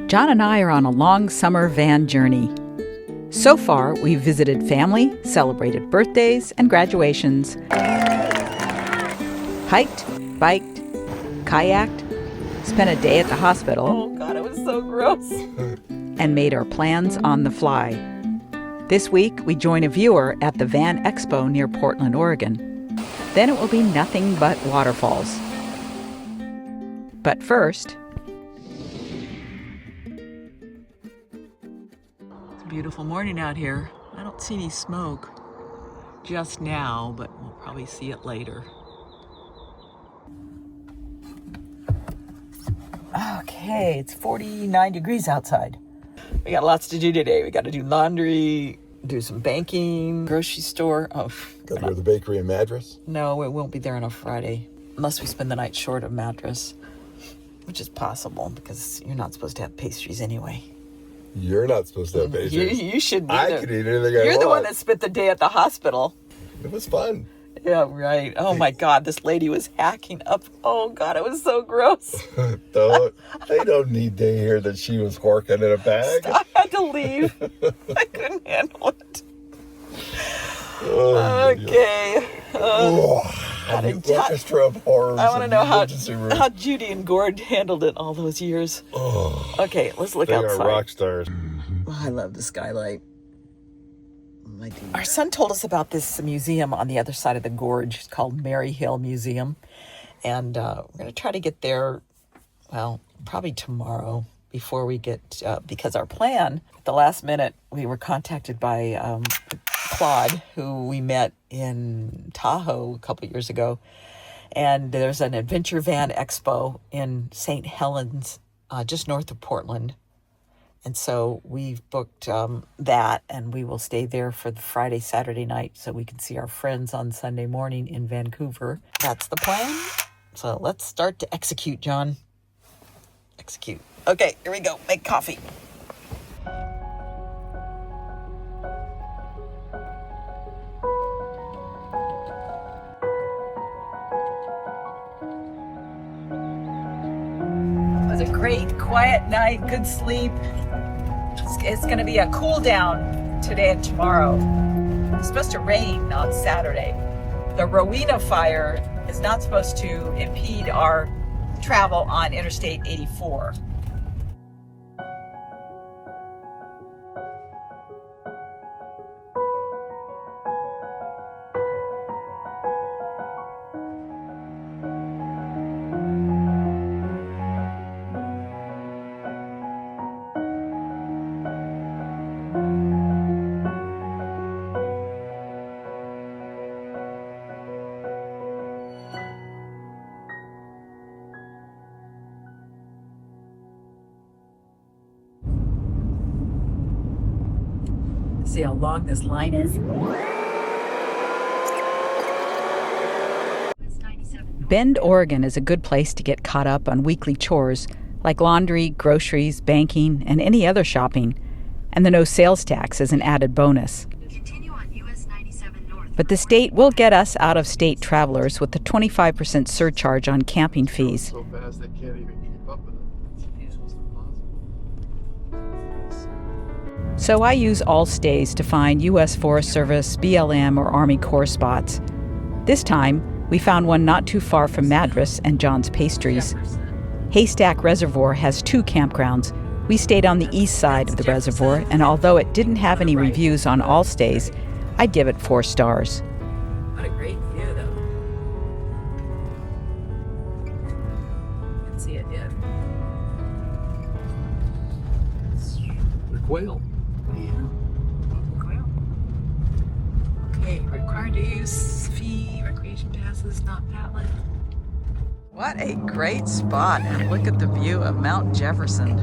John and I are on a long summer van journey. So far, we've visited family, celebrated birthdays and graduations, hiked, biked, kayaked, spent a day at the hospital. Oh God, it was so gross. And made our plans on the fly. This week, we join a viewer at the Van Expo near Portland, Oregon. Then it will be nothing but waterfalls. But first, it's a beautiful morning out here. I don't see any smoke just now, but we'll probably see it later. Okay, it's 49 degrees outside. We got lots to do today. We got to do laundry, do some banking, grocery store. Oh, got to go to the bakery in Madras? No, it won't be there on a Friday, unless we spend the night short of Madras, which is possible because you're not supposed to have pastries anyway. You're not supposed to have pastries. You should be. I could eat anything I want. You're the one that spent the day at the hospital. It was fun. Yeah, right. Oh my God, this lady was hacking up. Oh God, it was so gross. They don't need to hear that she was horking in a bag. I had to leave. I couldn't handle it. Oh, okay. Orchestra of horrors. I want to know how Judy and Gord handled it all those years. Oh, okay, let's look they outside. They are rock stars. Oh, I love the skylight. Our son told us about this museum on the other side of the gorge. It's called Maryhill Museum. And we're going to try to get there, well, probably tomorrow before we get, because our plan, at the last minute, we were contacted by Claude, who we met in Tahoe a couple years ago. And there's an adventure van expo in St. Helens, just north of Portland. And so we've booked that, and we will stay there for the Friday, Saturday night so we can see our friends on Sunday morning in Vancouver. That's the plan. So let's start to execute, John. Execute. Okay, here we go. Make coffee. It was a great, quiet night, good sleep. It's going to be a cool down today and tomorrow. It's supposed to rain on Saturday. The Rowena fire is not supposed to impede our travel on Interstate 84. See how long this line is. Bend, Oregon is a good place to get caught up on weekly chores like laundry, groceries, banking, and any other shopping. And the no sales tax is an added bonus. But the state will get us out-of-state travelers with a 25% surcharge on camping fees. So fast they can't even keep up with it. So I use Allstays to find U.S. Forest Service, BLM, or Army Corps spots. This time, we found one not too far from Madras and John's Pastries. Haystack Reservoir has 2 campgrounds. We stayed on the east side of the reservoir, and although it didn't have any reviews on Allstays, I'd give it 4 stars. What a great view, though. You can see it yet. The quail. Okay, required to use fee, recreation passes, not valid. What a great spot, and look at the view of Mount Jefferson.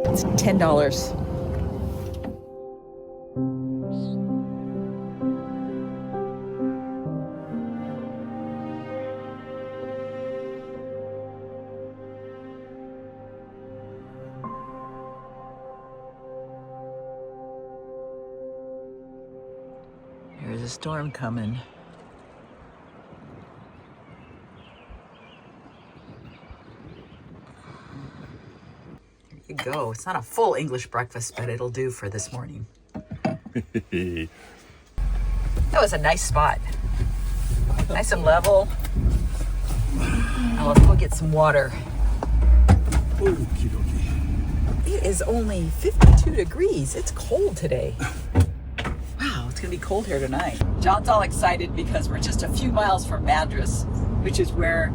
It's $10. a storm coming. There you go. It's not a full English breakfast, but it'll do for this morning. That was a nice spot. Nice and level. Now let's go get some water. It is only 52 degrees. It's cold today. Wow, it's gonna be cold here tonight. John's all excited because we're just a few miles from Madras, which is where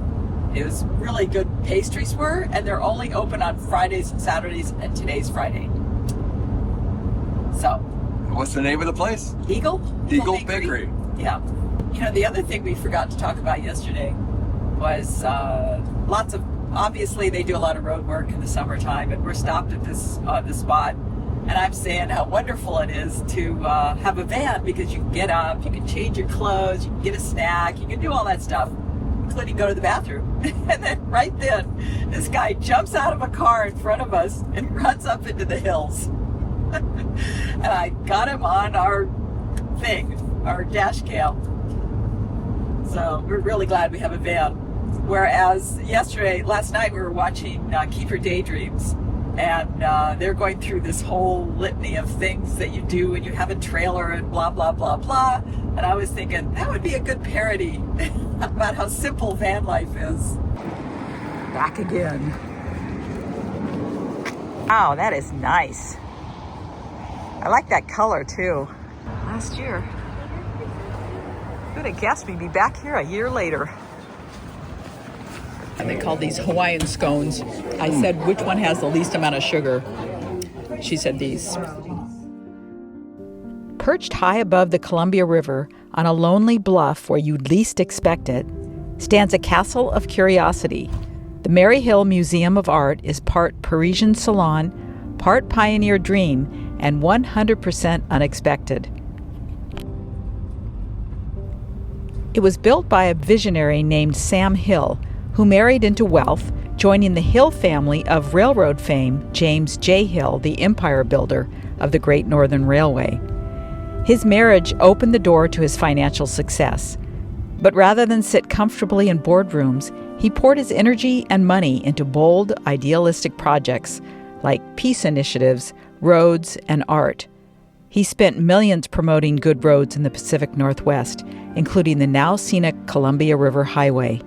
his really good pastries were, and they're only open on Fridays and Saturdays, and today's Friday. So. What's the name of the place? Eagle Bakery. Yeah. You know, the other thing we forgot to talk about yesterday was obviously they do a lot of road work in the summertime, and we're stopped at this spot, and I'm saying how wonderful it is to have a van, because you can get up, you can change your clothes, you can get a snack, you can do all that stuff, including go to the bathroom. And then right then, this guy jumps out of a car in front of us and runs up into the hills. And I got him on our dash cam. So we're really glad we have a van. Whereas last night we were watching Keep Your Daydreams, and they're going through this whole litany of things that you do when you have a trailer and blah, blah, blah, blah. And I was thinking that would be a good parody about how simple van life is. Back again. Wow, that is nice. I like that color too. Last year. Who would have guessed we'd be back here a year later? And they call these Hawaiian scones. I said, which one has the least amount of sugar? She said these. Perched high above the Columbia River on a lonely bluff where you'd least expect it, stands a castle of curiosity. The Maryhill Museum of Art is part Parisian salon, part pioneer dream, and 100% unexpected. It was built by a visionary named Sam Hill, who married into wealth, joining the Hill family of railroad fame James J. Hill, the empire builder of the Great Northern Railway. His marriage opened the door to his financial success. But rather than sit comfortably in boardrooms, he poured his energy and money into bold, idealistic projects like peace initiatives, roads, and art. He spent millions promoting good roads in the Pacific Northwest, including the now scenic Columbia River Highway.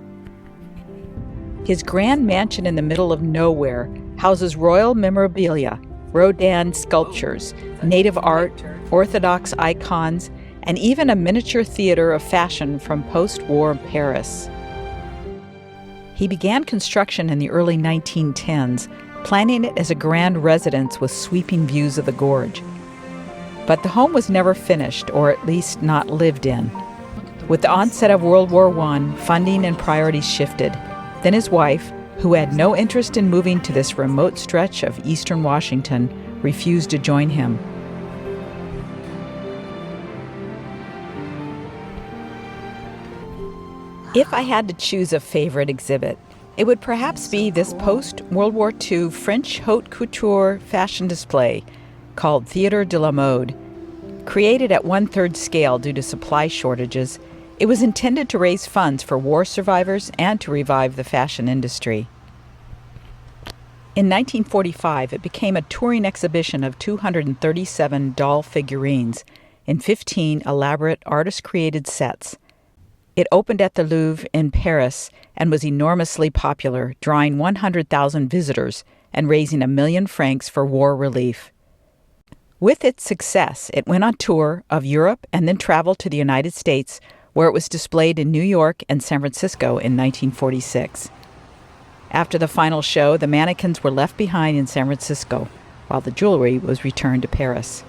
His grand mansion in the middle of nowhere houses royal memorabilia, Rodin sculptures, native art, Orthodox icons, and even a miniature theater of fashion from post-war Paris. He began construction in the early 1910s, planning it as a grand residence with sweeping views of the gorge. But the home was never finished, or at least not lived in. With the onset of World War I, funding and priorities shifted. Then his wife, who had no interest in moving to this remote stretch of eastern Washington, refused to join him. If I had to choose a favorite exhibit, it would perhaps be this post-World War II French haute couture fashion display called Théâtre de la Mode. Created at 1/3 scale due to supply shortages, it was intended to raise funds for war survivors and to revive the fashion industry. In 1945, it became a touring exhibition of 237 doll figurines in 15 elaborate artist-created sets. It opened at the Louvre in Paris and was enormously popular, drawing 100,000 visitors and raising £1 million for war relief. With its success, it went on tour of Europe and then traveled to the United States, where it was displayed in New York and San Francisco in 1946. After the final show, the mannequins were left behind in San Francisco, while the jewelry was returned to Paris.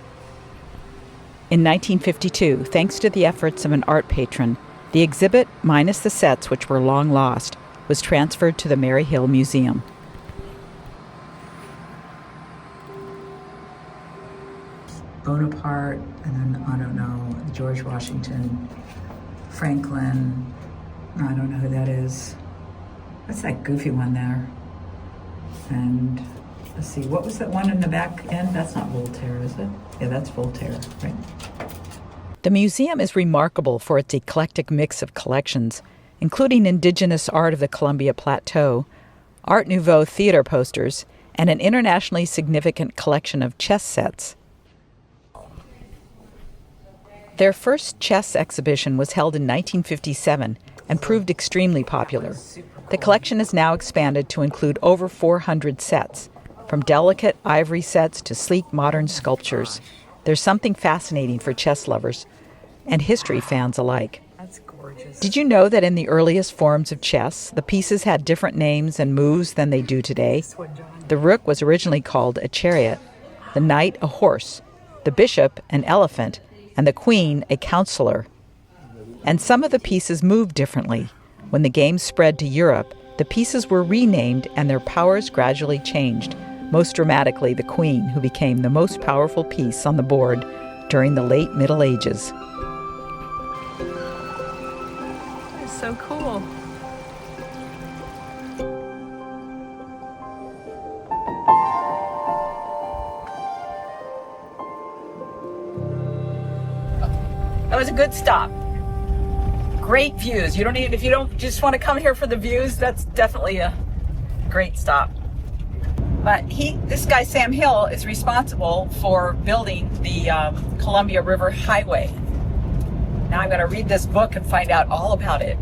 In 1952, thanks to the efforts of an art patron, the exhibit, minus the sets which were long lost, was transferred to the Maryhill Museum. Bonaparte, and then, I don't know, George Washington, Franklin, I don't know who that is. What's that goofy one there? And let's see, what was that one in the back end? That's not Voltaire, is it? Yeah, that's Voltaire, right? The museum is remarkable for its eclectic mix of collections, including indigenous art of the Columbia Plateau, Art Nouveau theater posters, and an internationally significant collection of chess sets. Their first chess exhibition was held in 1957 and proved extremely popular. The collection is now expanded to include over 400 sets, from delicate ivory sets to sleek modern sculptures. There's something fascinating for chess lovers and history fans alike. That's gorgeous. Did you know that in the earliest forms of chess, the pieces had different names and moves than they do today? The rook was originally called a chariot, the knight a horse, the bishop an elephant, and the queen a counselor. And some of the pieces moved differently. When the game spread to Europe, the pieces were renamed and their powers gradually changed. Most dramatically, the queen, who became the most powerful piece on the board during the late Middle Ages. It's so cool. That was a good stop. Great views. If you don't just want to come here for the views, that's definitely a great stop. But this guy, Sam Hill, is responsible for building the Columbia River Highway. Now I'm going to read this book and find out all about it.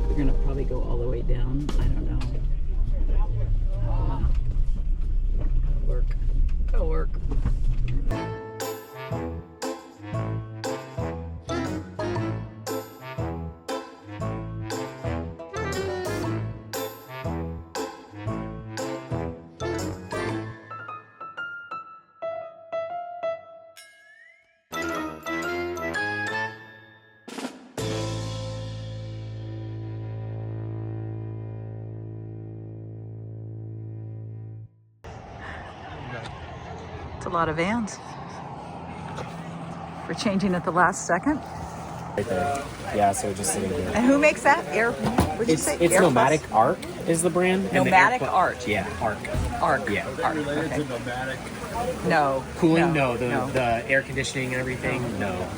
We're gonna probably go all the way down. I don't know. Work. Go work. It's a lot of vans. We're changing at the last second. Right there. Yeah, so just leave it. And who makes that? What did you say? It's Air Nomadic Plus? Arc is the brand. and the Nomadic Air Plus- Art. Yeah, Arc. Arc. Yeah. Arc. Okay. No. Cooling? No. The air conditioning and everything? No.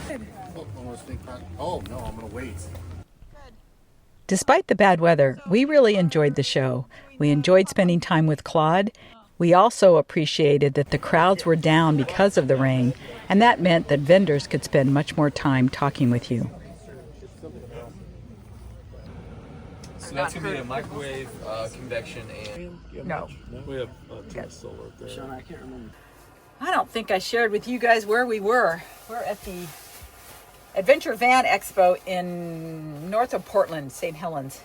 Oh, no, I'm going to wait. Despite the bad weather, we really enjoyed the show. We enjoyed spending time with Claude. We also appreciated that the crowds were down because of the rain, and that meant that vendors could spend much more time talking with you. So that's going to be a microwave, convection, and... No. We have solar there. Sean, I can't remember. I don't think I shared with you guys where we were. We're at the Adventure Van Expo in north of Portland, St. Helens.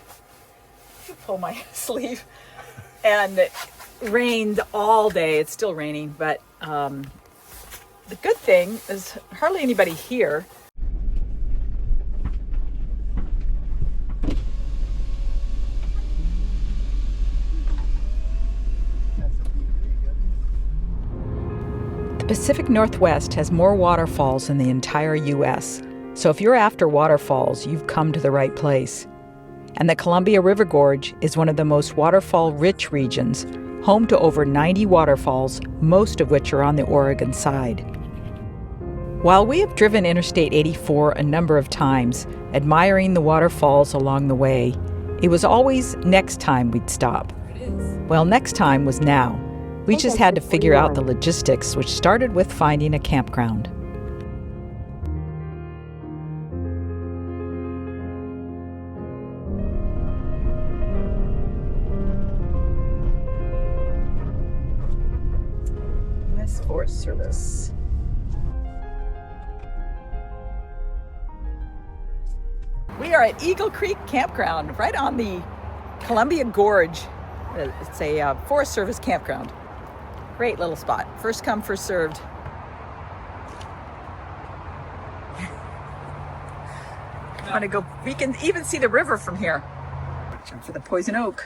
I pull my sleeve. And it rained all day. It's still raining, but the good thing is hardly anybody here. The Pacific Northwest has more waterfalls than the entire U.S., so if you're after waterfalls, you've come to the right place. And the Columbia River Gorge is one of the most waterfall-rich regions, home to over 90 waterfalls, most of which are on the Oregon side. While we have driven Interstate 84 a number of times, admiring the waterfalls along the way, it was always next time we'd stop. Well, next time was now. We just had to figure out the logistics, which started with finding a campground. U.S. Forest Service. We are at Eagle Creek Campground, right on the Columbia Gorge. It's a Forest Service campground. Great little spot. First come, first served. Want to go? We can even see the river from here. Jump for the Poison Oak.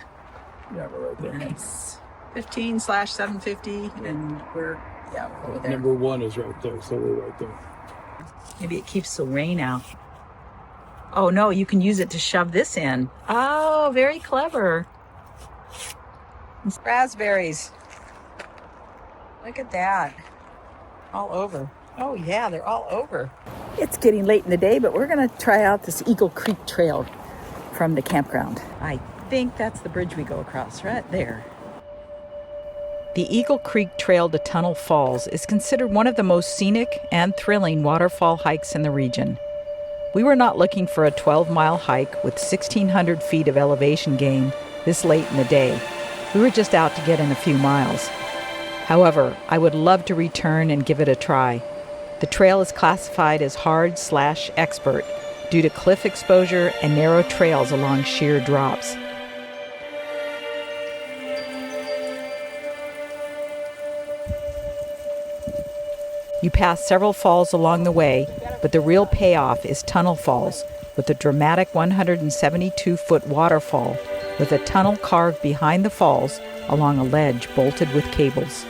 Yeah, we're right there. It's 15/750, and we're over there. Number 1 is right there, so we're right there. Maybe it keeps the rain out. Oh no, you can use it to shove this in. Oh, very clever. It's raspberries. Look at that. All over. Oh yeah, they're all over. It's getting late in the day, but we're gonna try out this Eagle Creek Trail from the campground. I think that's the bridge we go across right there. The Eagle Creek Trail to Tunnel Falls is considered one of the most scenic and thrilling waterfall hikes in the region. We were not looking for a 12-mile hike with 1,600 feet of elevation gain this late in the day. We were just out to get in a few miles. However, I would love to return and give it a try. The trail is classified as hard/expert due to cliff exposure and narrow trails along sheer drops. You pass several falls along the way, but the real payoff is Tunnel Falls, with a dramatic 172-foot waterfall with a tunnel carved behind the falls along a ledge bolted with cables.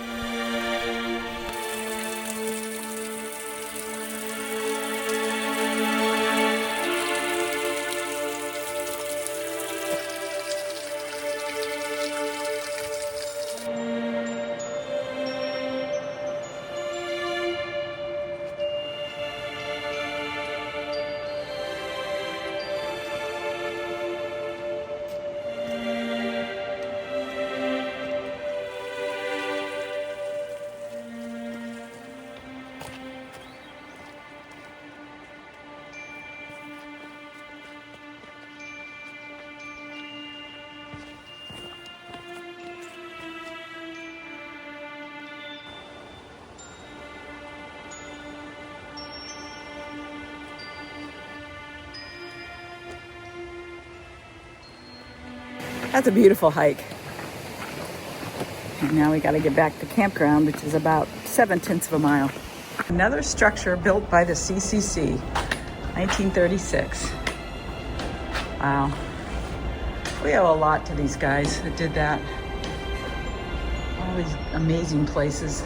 That's a beautiful hike. And now we got to get back to campground, which is about 7/10 of a mile. Another structure built by the CCC, 1936. Wow. We owe a lot to these guys that did that. All these amazing places.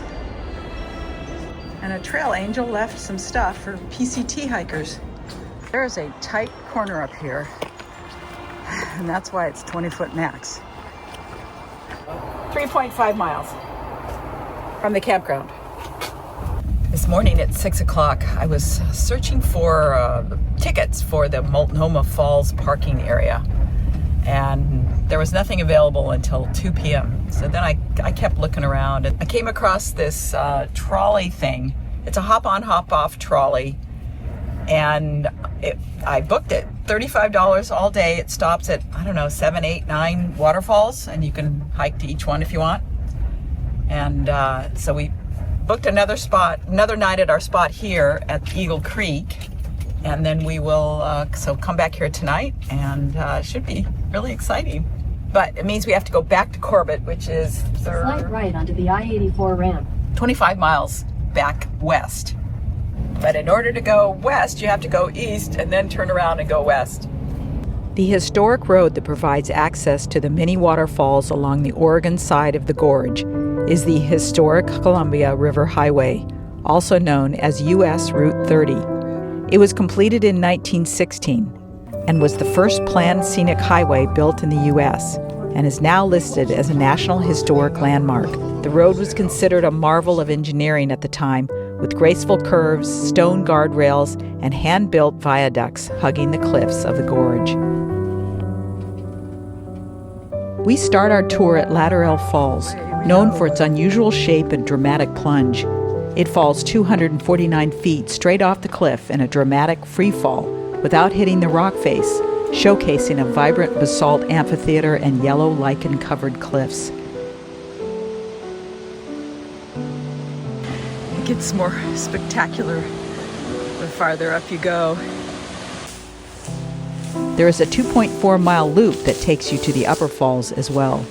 And a trail angel left some stuff for PCT hikers. There's a tight corner up here, and that's why it's 20-foot max. 3.5 miles from the campground. This morning at 6 o'clock, I was searching for tickets for the Multnomah Falls parking area, and there was nothing available until 2 p.m. So then I kept looking around, and I came across this trolley thing. It's a hop-on, hop-off trolley, and I booked it. $35 all day. It stops at, 7, 8, 9 waterfalls, and you can hike to each one if you want. And so we booked another night at our spot here at Eagle Creek, and then we will come back here tonight, and it should be really exciting. But it means we have to go back to Corbett, which is Slight right onto the I-84 ramp. 25 miles back west. But in order to go west, you have to go east and then turn around and go west. The historic road that provides access to the many waterfalls along the Oregon side of the gorge is the historic Columbia River Highway, also known as U.S. Route 30. It was completed in 1916 and was the first planned scenic highway built in the U.S. and is now listed as a National Historic Landmark. The road was considered a marvel of engineering at the time, with graceful curves, stone guardrails, and hand-built viaducts hugging the cliffs of the gorge. We start our tour at Lateral Falls, known for its unusual shape and dramatic plunge. It falls 249 feet straight off the cliff in a dramatic free fall without hitting the rock face, showcasing a vibrant basalt amphitheater and yellow lichen-covered cliffs. It gets more spectacular the farther up you go. There is a 2.4-mile loop that takes you to the upper falls as well.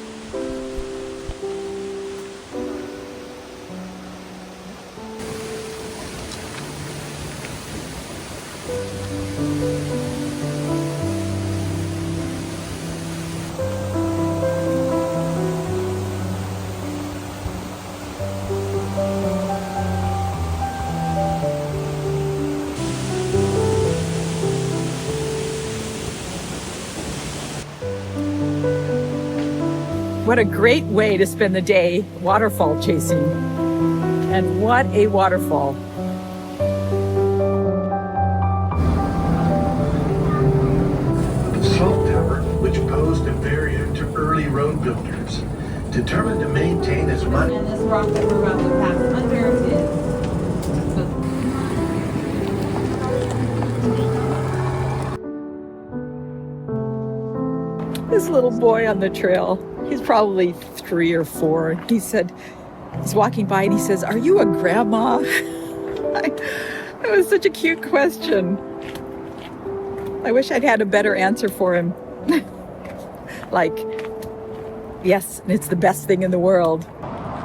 What a great way to spend the day waterfall chasing. And what a waterfall. The salt tower, which posed a barrier to early road builders, determined to maintain as much. And this rock that we're about to pass under is This little boy on the trail, he's probably 3 or 4. He said, he's walking by and he says, "Are you a grandma?" That was such a cute question. I wish I'd had a better answer for him. Like, yes, it's the best thing in the world.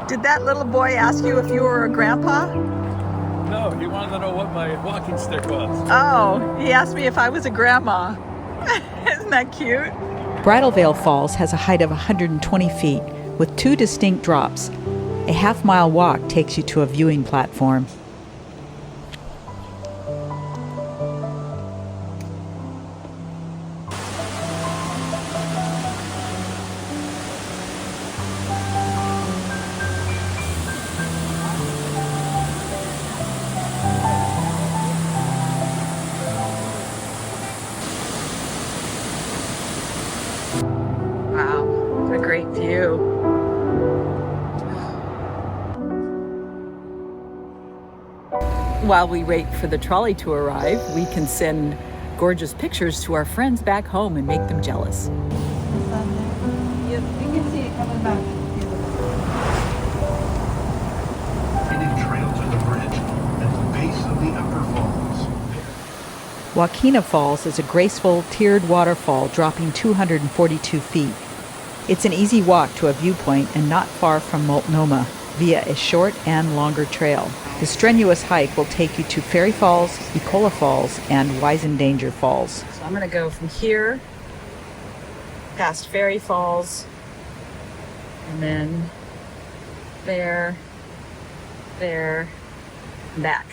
Did that little boy ask you if you were a grandpa? No, he wanted to know what my walking stick was. Oh, he asked me if I was a grandma. Isn't that cute? Bridal Veil Falls has a height of 120 feet with 2 distinct drops. A half-mile walk takes you to a viewing platform. Wow, what a great view. While we wait for the trolley to arrive, we can send gorgeous pictures to our friends back home and make them jealous. you can see it coming back. Winding trail to the bridge at the base of the upper falls. Waukena Falls is a graceful, tiered waterfall dropping 242 feet. It's an easy walk to a viewpoint and not far from Multnomah via a short and longer trail. The strenuous hike will take you to Fairy Falls, Ecola Falls, and Weisendanger Falls. So I'm going to go from here, past Fairy Falls, and then there, and back.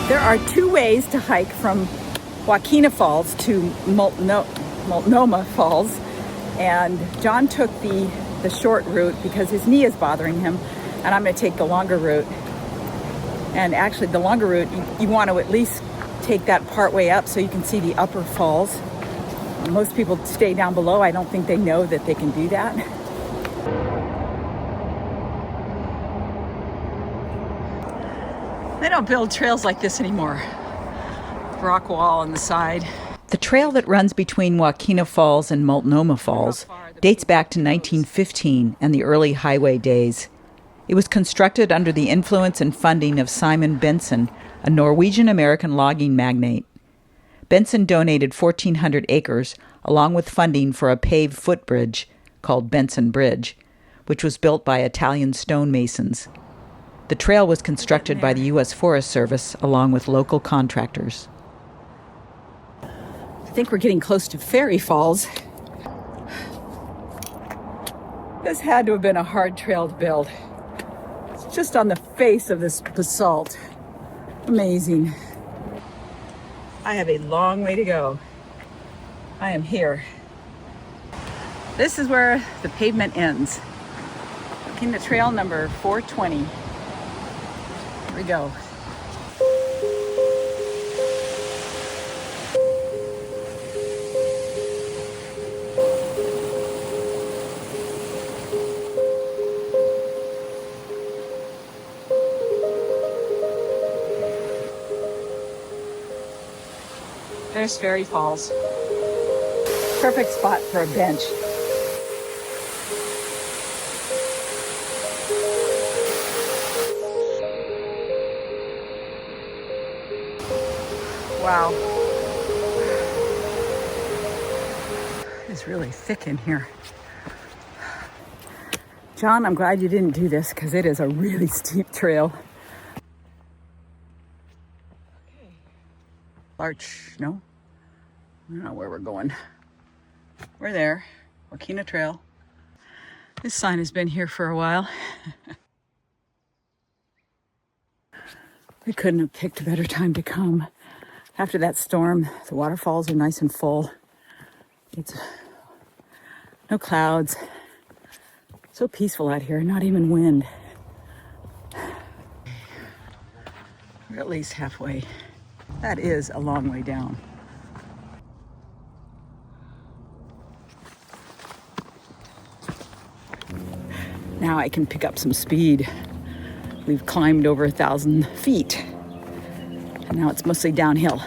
There are 2 ways to hike from Waukena Falls to Multnomah Falls, and John took the short route because his knee is bothering him, and I'm going to take the longer route. And actually the longer route, you want to at least take that part way up so you can see the upper falls. Most people stay down below. I don't think they know that they can do that. They don't build trails like this anymore. Rock wall on the side. The trail that runs between Waukena Falls and Multnomah Falls dates back to 1915 and the early highway days. It was constructed under the influence and funding of Simon Benson, a Norwegian-American logging magnate. Benson donated 1,400 acres along with funding for a paved footbridge called Benson Bridge, which was built by Italian stonemasons. The trail was constructed by the U.S. Forest Service along with local contractors. I think we're getting close to Fairy Falls. This had to have been a hard trail to build. It's just on the face of this basalt. Amazing. I have a long way to go. I am here. This is where the pavement ends. Looking at trail number 420. Here we go. There's Fairy Falls. Perfect spot for a bench. Wow. It's really thick in here. John, I'm glad you didn't do this because it is a really steep trail. Larch, no? I don't know where we're going. We're there, Wakena Trail. This sign has been here for a while. We couldn't have picked a better time to come. After that storm, the waterfalls are nice and full. It's no clouds. So peaceful out here, not even wind. We're at least halfway. That is a long way down. Now I can pick up some speed. We've climbed over 1,000 feet, and now it's mostly downhill.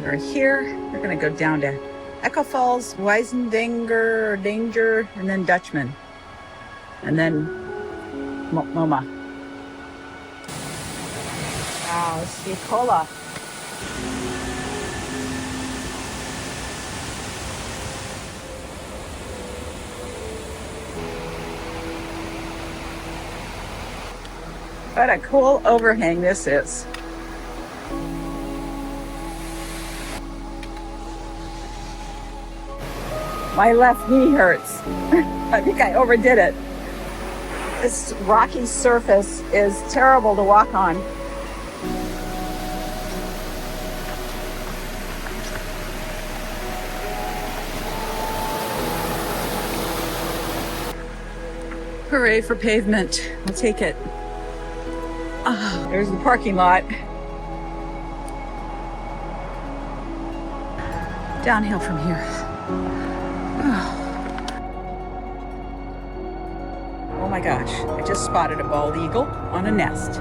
We're here. We're gonna go down to Echo Falls, Weisendanger, Danger, and then Dutchman, and then Multnomah. Wow, let's see cola. What a cool overhang this is. My left knee hurts. I think I overdid it. This rocky surface is terrible to walk on. Hooray for pavement. I'll take it. Oh, there's the parking lot. Downhill from here. Oh my gosh, I just spotted a bald eagle on a nest.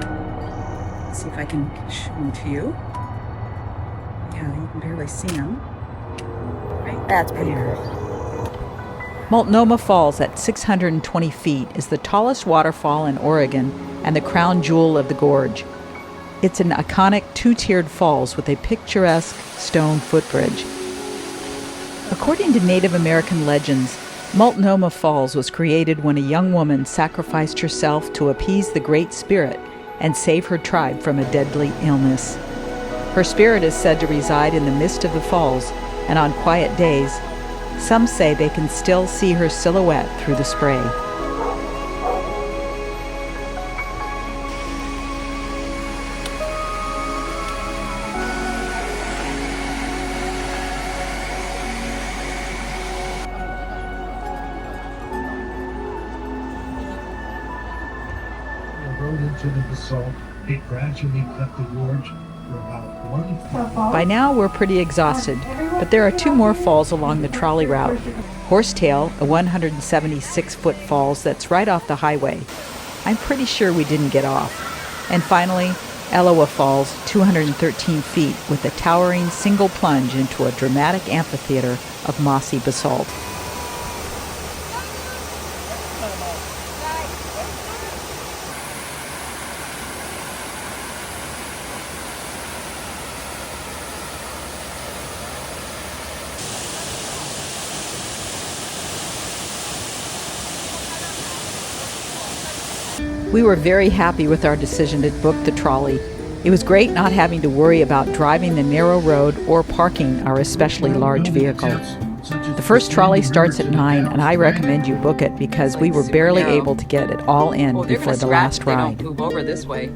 Let's see if I can show him to you. Yeah, you can barely see him. Right? That's pretty cool. Multnomah Falls at 620 feet is the tallest waterfall in Oregon and the crown jewel of the gorge. It's an iconic two-tiered falls with a picturesque stone footbridge. According to Native American legends, Multnomah Falls was created when a young woman sacrificed herself to appease the Great Spirit and save her tribe from a deadly illness. Her spirit is said to reside in the midst of the falls, and on quiet days, some say they can still see her silhouette through the spray. Rode into the basalt, it gradually cut the gorge for about 1 By now, we're pretty exhausted, but there are 2 more falls along the trolley route. Horsetail, a 176-foot falls that's right off the highway. I'm pretty sure we didn't get off. And finally, Ellowa Falls, 213 feet, with a towering single plunge into a dramatic amphitheater of mossy basalt. We were very happy with our decision to book the trolley. It was great not having to worry about driving the narrow road or parking our especially large vehicle. The first trolley starts at 9, and I recommend you book it because we were barely able to get it all in before the last ride. They don't move over this way.